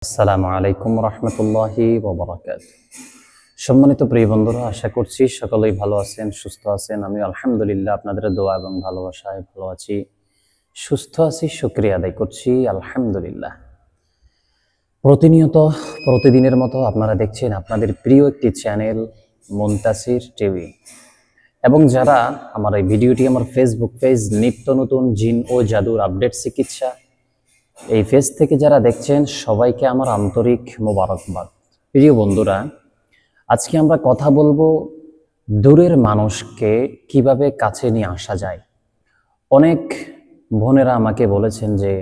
আসসালামু আলাইকুম রহমতুল্লাহি ওয়া বারাকাতুহু। সম্মানিত প্রিয় বন্ধুরা, আশা করছি সকলেই ভালো আছেন, সুস্থ আছেন। আমি আলহামদুলিল্লাহ আপনাদের দোয়া এবং ভালোবাসায় ভালো আছি, সুস্থ আছি, শুকরিয়া আদায় করছি আলহামদুলিল্লাহ। প্রতিদিনের মতো আপনারা দেখছেন আপনাদের প্রিয় একটি চ্যানেল মুনতাসির টিভি, এবং যারা আমার এই ভিডিওটি আমার ফেসবুক পেজ নিত্য নতুন জিন ও জাদুর আপডেট চিকিৎসা এই পেজ থেকে যারা দেখছেন সবাইকে আমার আন্তরিক মোবারকবাদ। প্রিয় বন্ধুরা, আজকে আমরা কথা বলবো দূরের মানুষকে কিভাবে কাছে নিয়ে আসা যায়। অনেক বোনেরা আমাকে বলেছেন যে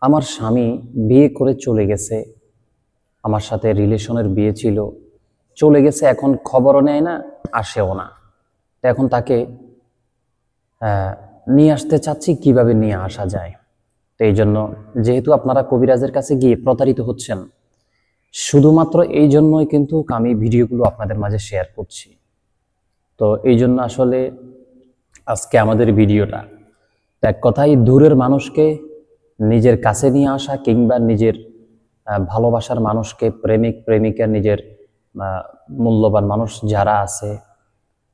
আমার স্বামী বিয়ে করে চলে গেছে, আমার সাথে রিলেশনের বিয়ে ছিল, চলে গেছে, এখন খবরও নেয় না, আসেও না। তো এখন তাকে নিয়ে আসতে চাচ্ছি, কিভাবে নিয়ে আসা যায়। তো এই জন্য, যেহেতু আপনারা কবিরাজের কাছে গিয়ে প্রতারিত হচ্ছেন, শুধুমাত্র এই জন্যই কিন্তু আমি ভিডিওগুলো আপনাদের মাঝে শেয়ার করছি। তো এই জন্য আসলে আজকে আমাদের ভিডিওটা এক কথাই দূরের মানুষকে নিজের কাছে নিয়ে আসা, কিংবা নিজের ভালোবাসার মানুষকে, প্রেমিক প্রেমিকা, নিজের মূল্যবান মানুষ যারা আছে,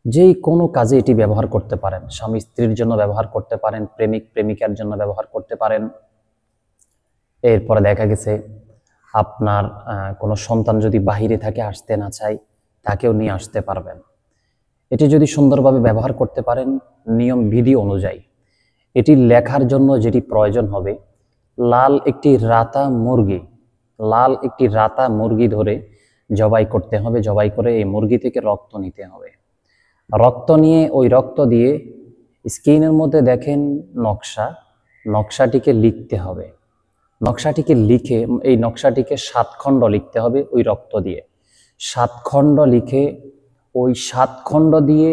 যেই কোনো কাজে এটি ব্যবহার করতে পারেন। স্বামী স্ত্রীর জন্য ব্যবহার করতে পারেন, প্রেমিক প্রেমিকার জন্য ব্যবহার করতে পারেন। এরপরে দেখা গেছে আপনার কোনো সন্তান যদি বাহিরে থাকে, আসতে না চায়, তাকেও নিয়ে আসতে পারবেন। এটি যদি সুন্দরভাবে ব্যবহার করতে পারেন নিয়ম বিধি অনুযায়ী, এটি লেখার জন্য যেটি প্রয়োজন হবে, লাল একটি রাতা মুরগি ধরে জবাই করতে হবে। জবাই করে এই মুরগি থেকে রক্ত নিতে হবে। রক্ত নিয়ে ওই রক্ত দিয়ে স্ক্রিনের মধ্যে দেখেন নকশাটিকে লিখতে হবে। নকশাটিকে লিখে, এই নকশাটিকে 7 খণ্ড লিখতে হবে ওই রক্ত দিয়ে। 7 খণ্ড লিখে ওই 7 খণ্ড দিয়ে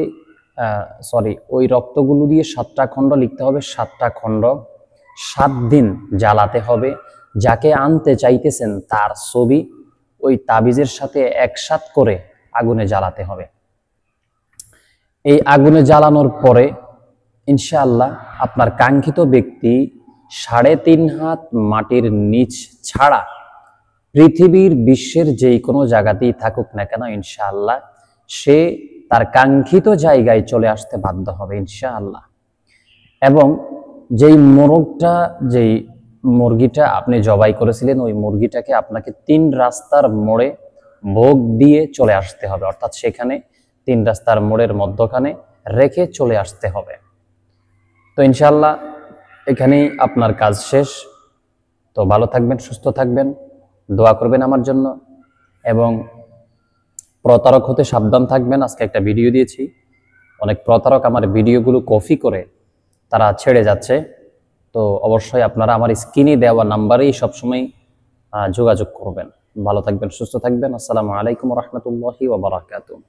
ওই রক্তগুলো দিয়ে 7টা খণ্ড লিখতে হবে। 7টা খণ্ড 7 দিন জ্বালাতে হবে। যাকে আনতে চাইতেছেন তার ছবি ওই তাবিজের সাথে একসাথ করে আগুনে জ্বালাতে হবে। এই আগুনে জ্বালানোর পরে ইনশাআল্লাহ আপনার কাঙ্ক্ষিত ব্যক্তি 3.5 হাত মাটির নিচ ছাড়া পৃথিবীর বিশ্বের যেই কোনো জায়গাতেই থাকুক না কেন, ইনশাআল্লাহ সে তার কাঙ্ক্ষিত জায়গায় চলে আসতে বাধ্য হবে ইনশাআল্লাহ। এবং যেই মুরগিটা আপনি জবাই করেছিলেন, ওই মুরগিটাকে আপনাকে 3 রাস্তার মোড়ে ভোগ দিয়ে চলে আসতে হবে। অর্থাৎ সেখানে 3 রাস্তার মোড়ের মধ্যখানে রেখে চলে আসতে হবে। তো ইনশাআল্লাহ এখানেই আপনার কাজ শেষ। তো ভালো থাকবেন, সুস্থ থাকবেন, দোয়া করবেন আমার জন্য, এবং প্রতারক হতে সাবধান থাকবেন। আজকে একটা ভিডিও দিয়েছি, অনেক প্রতারক আমার ভিডিওগুলো কপি করে তারা ছেড়ে যাচ্ছে। তো অবশ্যই আপনারা আমার স্ক্রিনে দেওয়া নাম্বারেই সবসময় যোগাযোগ করবেন। ভালো থাকবেন, সুস্থ থাকবেন। আসসালামু আলাইকুম রহমতুল্লাহি ওয়া বারাকাতুহু।